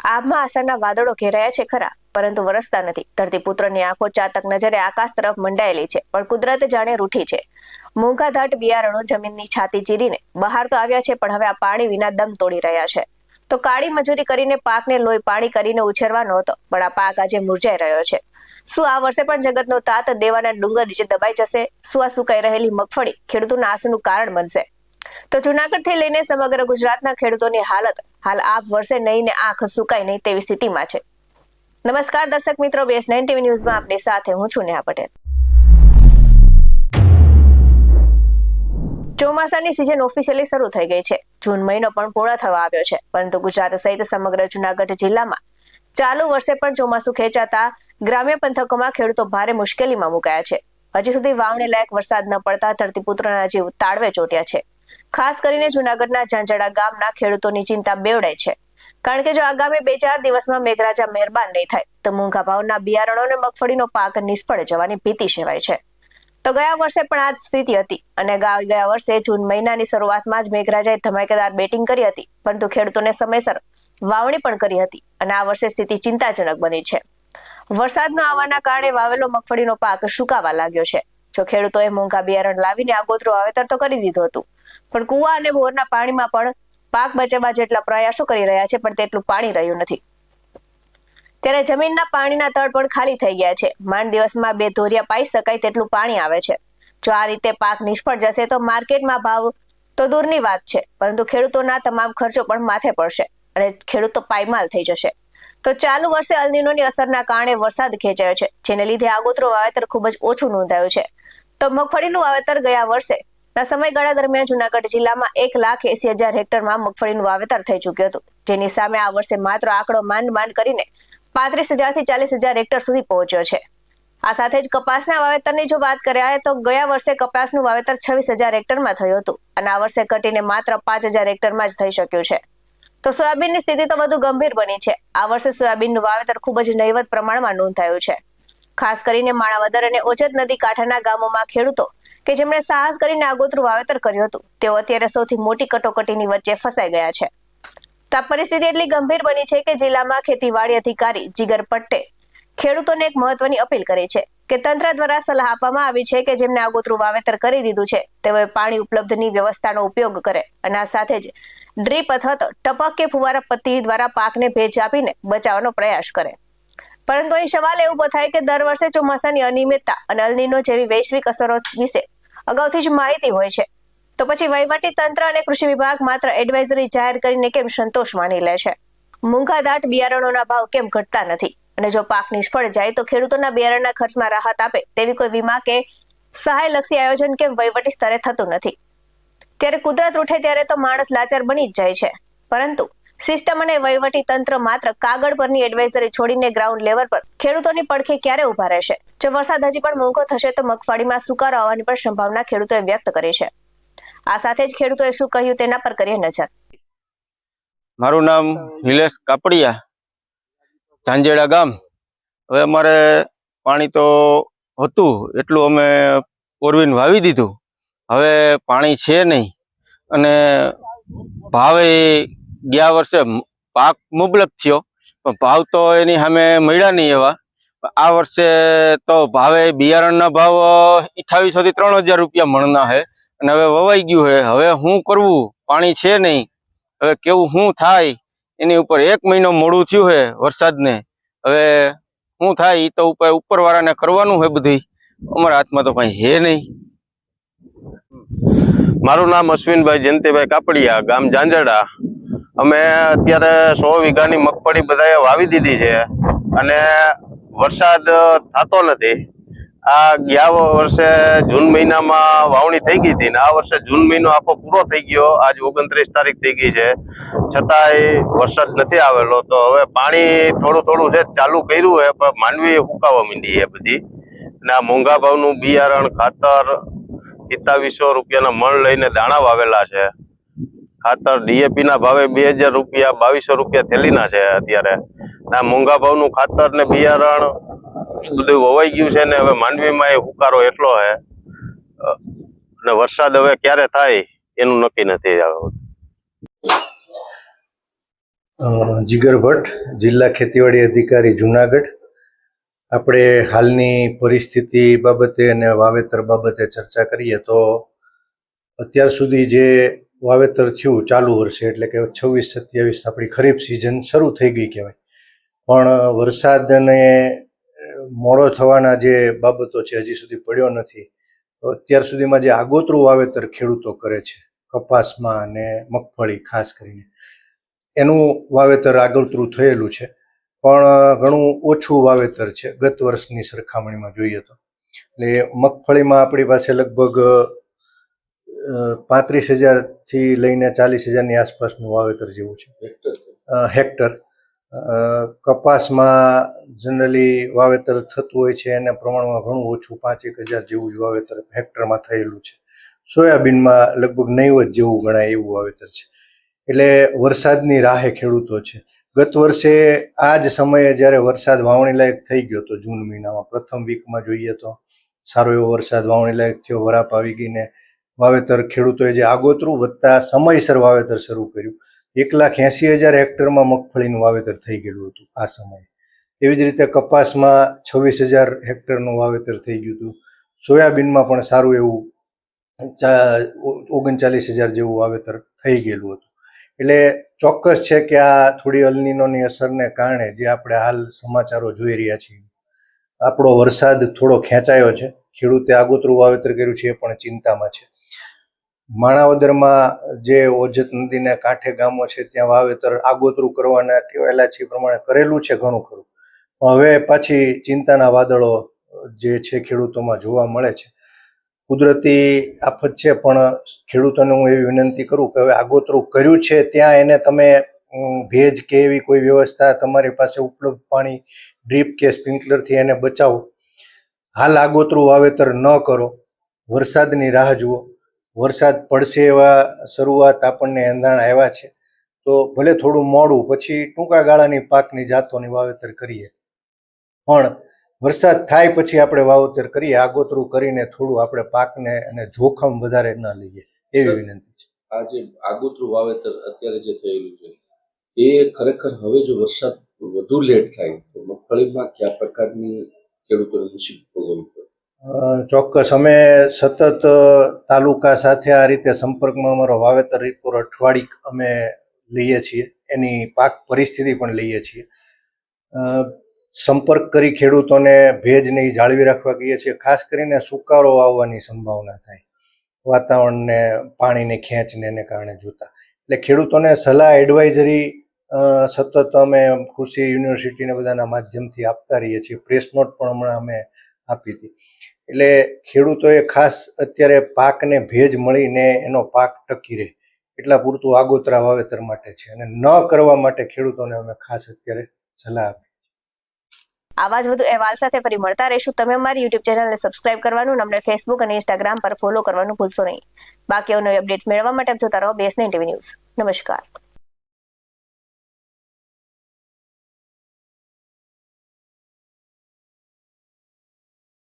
આભમાં આષાઢના વાદળો ઘેરાયા છે ખરા, પરંતુ વરસતા નથી. ધરતીપુત્રની આંખો ચાતક નજરે આકાશ તરફ મંડાયેલી છે, પણ કુદરત જાણે રૂઠી છે. મોંઘાધાટ બિયારણો જમીનની છાતી ચીરીને બહાર તો આવ્યા છે, પણ હવે આ પાણી વિના દમ તોડી રહ્યા છે. તો કાળી મજૂરી કરીને પાકને લોહી પાણી કરીને ઉછેરવાનો હતો, પણ આ પાક આજે મુરઝાઈ રહ્યો છે. શું આ વર્ષે પણ જગતનો તાત દેવાના ડુંગર નીચે દબાઈ જશે? શું આ સુકાઈ રહેલી મગફળી ખેડૂતોના આંસુનું કારણ બનશે? તો જૂનાગઢથી લઈને સમગ્ર ગુજરાતના ખેડૂતોની હાલત હાલ આ વર્ષે નહીં ને આંખ સુકાય નહીં તેવી સ્થિતિમાં છે. નમસ્કાર દર્શક મિત્રો, BS9 TV ન્યૂઝમાં આપની સાથે હું છું નેહા પટેલ. ચોમાસાની સિઝન ઓફિશિયલી શરૂ થઈ ગઈ છે. જૂન મહિનો પણ પૂર્ણ થવા આવ્યો છે, પરંતુ ગુજરાત સહિત સમગ્ર જૂનાગઢ જિલ્લામાં ચાલુ વર્ષે પણ ચોમાસું ખેંચાતા ગ્રામ્ય પંથકોમાં ખેડૂતો ભારે મુશ્કેલીમાં મુકાયા છે. હજી સુધી વાવણી લાયક વરસાદ ન પડતા ધરતીપુત્રના જીવ તાળવે ચોટ્યા છે. ખાસ કરીને જૂનાગઢના ઝાંઝડા ગામના ખેડૂતોની ચિંતા બેવડાઈ છે, કારણ કે જો આગામી 2-4 દિવસમાં મેઘરાજા મહેરબાન નહીં થાય તો મોંઘા ભાવના બિયારણો અને મગફળીનો પાક નિષ્ફળ જવાની ભીતિ સેવાય છે. તો ગયા વર્ષે પણ આ જ સ્થિતિ હતી અને ગયા વર્ષે જૂન મહિનાની શરૂઆતમાં જ મેઘરાજાએ ધમાકેદાર બેટિંગ કરી હતી, પરંતુ ખેડૂતોને સમયસર વાવણી પણ કરી હતી અને આ વર્ષે સ્થિતિ ચિંતાજનક બની છે. વરસાદ ન આવવાના કારણે વાવેલો મગફળીનો પાક સુકાવા લાગ્યો છે. જો ખેડૂતોએ મોંઘા બિયારણ લાવીને આગોતરું વાવેતર તો કરી દીધું હતું, પણ કુવા અને બોરના પાણીમાં પણ પાક બચાવવા જેટલા પ્રયાસો કરી રહ્યા છે, પણ તેટલું પાણી રહ્યું નથી. ત્યારે જમીનના પાણીના તળ પણ ખાલી થઈ ગયા છે. માંડ દિવસમાં 2 ધોરિયા પાઈ શકાય તેટલું પાણી આવે છે. જો આ રીતે પાક નિષ્ફળ જશે તો માર્કેટમાં ભાવ તો દૂરની વાત છે, પરંતુ ખેડૂતોના તમામ ખર્ચો પણ માથે પડશે અને ખેડૂતો પાયમાલ થઈ જશે. તો ચાલુ વર્ષે અલ નીનોની અસરના કારણે વરસાદ ખેંચાયો છે, જેને લીધે આગોતરું વાવેતર ખૂબ જ ઓછું નોંધાયું છે. તો મગફળીનું વાવેતર ગયા વર્ષે ના સમયગાળા દરમિયાન જૂનાગઢ જિલ્લામાં 1,80,000 હેક્ટરમાં મગફળીનું વાવેતર થઈ ચૂક્યું હતું, જેની સામે આ વર્ષે માત્ર આંકડો માંડ કરીને 35,000 થી 40,000 હેક્ટર સુધી પહોંચ્યો છે. આ સાથે જ કપાસના વાવેતરની જો વાત કરીએ તો ગયા વર્ષે કપાસનું વાવેતર 26,000 હેક્ટરમાં થયું હતું અને આ વર્ષે ઘટીને માત્ર 5,000 હેક્ટરમાં જ થઈ શક્યું છે. તો સોયાબીનની સ્થિતિ તો વધુ ગંભીર બની છે. આ વર્ષે સોયાબીનનું વાવેતર ખૂબ જ નહીવત પ્રમાણમાં નોંધાયું છે. ખાસ કરીને માણાવદર અને ઓજત નદી કાંઠાના ગામોમાં ખેડૂતો કે જેમણે સાહસ કરીને આગોતરું વાવેતર કર્યું હતું, તેઓ અત્યારે સૌથી મોટી કટોકટીની વચ્ચે ફસાઈ ગયા છે. તો આ પરિસ્થિતિ એટલી ગંભીર બની છે કે જિલ્લામાં ખેતીવાડી અધિકારી જીગર પટ્ટે ખેડૂતોને એક મહત્વની અપીલ કરી છે કે તંત્ર દ્વારા સલાહ આપવામાં આવી છે કે જેમને આગોતરું વાવેતર કરી દીધું છે તેઓએ પાણી ઉપલબ્ધની વ્યવસ્થાનો ઉપયોગ કરે અને આ સાથે જ ડ્રીપ અથવા તો ટપક કે ફુવારા પદ્ધતિ દ્વારા પાકને ભેજ આપીને બચાવવાનો પ્રયાસ કરે. પરંતુ અહીં સવાલ એ ઉભો થાય કે દર વર્ષે ચોમાસાની અનિયમિતતા અને અલ નીનો જેવી વૈશ્વિક અસરો વિશે અગાઉથી જ માહિતી હોય છે, તો પછી વહીવટી તંત્ર અને કૃષિ વિભાગ માત્ર એડવાઇઝરી જાહેર કરીને કેમ સંતોષ માની લે છે? મોંઘાધાટ બિયારણોના ભાવ કેમ ઘટતા નથી? અને જો પાક નિષ્ફળ જાય તો ખેડૂતોના બિયારણના ખર્ચમાં રાહત આપે તેવી કોઈ વીમા કે સહાયલક્ષી આયોજન કેમ વહીવટી સ્તરે થતું નથી? ત્યારે કુદરત રૂઠે ત્યારે તો માણસ લાચાર બની જ જાય છે, પરંતુ સિસ્ટમ અને વહીવટી તંત્ર માત્ર કાગળ પરની એડવાઇઝરી છોડીને ગ્રાઉન્ડ લેવલ પર ખેડૂતોની પડખે ક્યારે ઉભા રહેશે? જો વરસાદ હજી પણ મોંઘો થશે તો મગફળીમાં સુકારો આવવાની પણ સંભાવના ખેડૂતોએ વ્યક્ત કરી છે. આ સાથે જ ખેડૂતોએ શું કહ્યું તેના પર કરીએ નજર. મારું નામ નિલેશ કાપડિયા, ઝાંઝડા ગામ. હવે અમારે પાણી તો હતું એટલું અમે ઓરવીને વાવી દીધું, હવે પાણી છે નહીં અને ભાવે ગયા વર્ષે પાક મુબલક થયો, પણ ભાવ તો એની સામે મળ્યા નહીં એવા. આ વર્ષે તો ભાવે બિયારણના ભાવ 2800 થી 3,000 રૂપિયા મણના છે અને હવે વવાઈ ગયું છે. હવે શું કરવું? પાણી છે નહીં, હવે કેવું શું થાય એની ઉપર 1 મહિનો મોડું થયું છે વરસાદને. હવે શું થાય એ તો ઉપરવાળાને કરવાનું છે બધું, અમારા હાથમાં તો કંઈ છે નહીં. મારું નામ અશ્વિનભાઈ જયંતિભાઈ કાપડિયા, ગામ ઝાંઝડા. અમે અત્યારે 100 વીઘાની મગફળી બધાએ વાવી દીધી છે અને વરસાદ થતો નથી. આ ગયા વર્ષે જૂન મહિનામાં વાવણી થઈ ગઈ હતી ને આ વર્ષે જૂન મહિનો આખો પૂરો થઈ ગયો. આજ 29 તારીખ થઈ ગઈ છે, છતાંય વરસાદ નથી આવેલો. તો હવે પાણી થોડું થોડું છે ચાલુ કર્યું છે, પણ માંડવી ફૂંકાવા માંડી છે બધી. અને આ મોંઘા ભાવનું બિયારણ, ખાતર 2700 રૂપિયાના મણ લઈને દાણા વાવેલા છે. ખાતર DAP ના ભાવે 2,000 રૂપિયા, 2200 રૂપિયા થેલીના છે અત્યારે. આ મોંઘા ભાવનું ખાતર ને બિયારણ બધું વવાઈ ગયું છે ને હવે માંડવીમાં એ હુકારો એટલો છે અને વરસાદ હવે ક્યારે થાય એનું નક્કી નથી. જીગર ભટ્ટ, જિલ્લા ખેતીવાડી અધિકારી જુનાગઢ. આપણે હાલની પરિસ્થિતિ બાબતે અને વાવેતર બાબતે ચર્ચા કરીએ તો અત્યાર સુધી જે વાવેતર થયું ચાલુ વર્ષે એટલે કે 26-27 આપણી ખરીફ સિઝન શરૂ થઈ ગઈ કહેવાય, પણ વરસાદને મોડો થવાના જે બાબતો છે હજી સુધી પડ્યો નથી. તો અત્યાર સુધીમાં જે આગોતરું વાવેતર ખેડૂતો કરે છે કપાસમાં અને મગફળી ખાસ કરીને, એનું વાવેતર આગોતરું થયેલું છે, પણ ઘણું ઓછું વાવેતર છે ગત વર્ષની સરખામણીમાં જોઈએ તો. એટલે મગફળીમાં આપણી પાસે લગભગ 35,000થી લઈને 40,000ની આસપાસનું વાવેતર જેવું છે હેક્ટર. કપાસમાં જનરલી વાવેતર થતું હોય છે એના પ્રમાણમાં ઘણું ઓછું 5,000 જેવું જ વાવેતર હેક્ટરમાં થયેલું છે. સોયાબીનમાં લગભગ નહીવત જેવું ગણાય એવું વાવેતર છે. એટલે વરસાદની રાહે ખેડૂતો છે. ગત વર્ષે આ જ સમયે જ્યારે વરસાદ વાવણી લાયક થઈ ગયો હતો, જૂન મહિનામાં પ્રથમ વીકમાં જોઈએ તો સારો એવો વરસાદ વાવણી લાયક થયો, વરાપ આવી ગઈને વાવેતર ખેડૂતોએ જે આગોતરું વત્તા સમયસર વાવેતર શરૂ કર્યું. 1,80,000 હેક્ટરમાં મગફળીનું વાવેતર થઈ ગયેલું હતું આ સમયે. એવી જ રીતે કપાસમાં 26,000 હેક્ટરનું વાવેતર થઈ ગયું હતું. સોયાબીનમાં પણ સારું એવું 39,000 જેવું વાવેતર થઈ ગયેલું હતું. એટલે ચોક્કસ છે કે આ થોડી અલનીનોની અસરને કારણે જે આપણે હાલ સમાચારો જોઈ રહ્યા છીએ, આપણો વરસાદ થોડો ખેંચાયો છે. ખેડૂતે આગોતરું વાવેતર કર્યું છે એ પણ ચિંતામાં છે. માણાવદરમાં જે ઓજત નદીના કાંઠે ગામો છે ત્યાં વાવેતર આગોતરું કરવાના ટેવાયેલા છે એ પ્રમાણે કરેલું છે ઘણું ખરું, પણ હવે પાછી ચિંતાના વાદળો જે છે ખેડૂતોમાં જોવા મળે છે. કુદરતી આફત છે, પણ ખેડૂતોને હું એવી વિનંતી કરું કે હવે આગોતરું કર્યું છે ત્યાં એને તમે ભેજ કે એવી કોઈ વ્યવસ્થા તમારી પાસે ઉપલબ્ધ પાણી ડ્રીપ કે સ્પ્રિંકલરથી એને બચાવો. હાલ આગોતરું વાવેતર ન કરો, વરસાદની રાહ જુઓ. વરસાદ પડશે એવા શરૂઆત આપણને એંધાણ આવ્યા છે, તો ભલે થોડું મોડું પછી ટૂંકા ગાળાની પાકની જાતોની વાવેતર કરીએ, પણ વરસાદ થાય પછી આપણે વાવેતર કરીએ. આગોતરું કરીને થોડું આપણે પાકને અને જોખમ વધારે ન લઈએ એવી વિનંતી છે. આ જે આગોતરું વાવેતર અત્યારે જે થયેલું છે એ ખરેખર હવે જો વરસાદ વધુ લેટ થાય તો મગફળીમાં કયા પ્રકારની ખેડૂતોને મુસીબત ભોગવવી પડે? ચોક્કસ. અમે સતત તાલુકા સાથે આ રીતે સંપર્કમાં અમારો વાવેતર રિપોર્ટ અઠવાડિક અમે લઈએ છીએ, એની પાક પરિસ્થિતિ પણ લઈએ છીએ. સંપર્ક કરી ખેડૂતોને ભેજને જાળવી રાખવા કહીએ છીએ. ખાસ કરીને સુકારો આવવાની સંભાવના થાય વાતાવરણને પાણીની ખેંચને એને કારણે જોતા, એટલે ખેડૂતોને સલાહ એડવાઇઝરી સતત અમે કૃષિ યુનિવર્સિટીને બધાના માધ્યમથી આપતા રહીએ છીએ. પ્રેસ નોટ પણ હમણાં અમે આપી હતી. એટલે ખેડૂતોએ ખાસ અત્યારે પાકને ભેજ મળીને એનો પાક ટકી રહે એટલા પૂરતું આગોતરા વાવેતર માટે છે, અને ન કરવા માટે ખેડૂતોને અમે ખાસ અત્યારે સલાહ આપી. આવા જ વધુ અહેવાલ સાથે ફરી મળતા રહીશું. તમે અમારી YouTube ચેનલને સબસ્ક્રાઇબ કરવાનું, અમને Facebook અને Instagram પર ફોલો કરવાનું ભૂલશો નહીં. બાકી નવી અપડેટ્સ મેળવવા માટે જોતા રહો BS9 TV ન્યૂઝ. નમસ્કાર.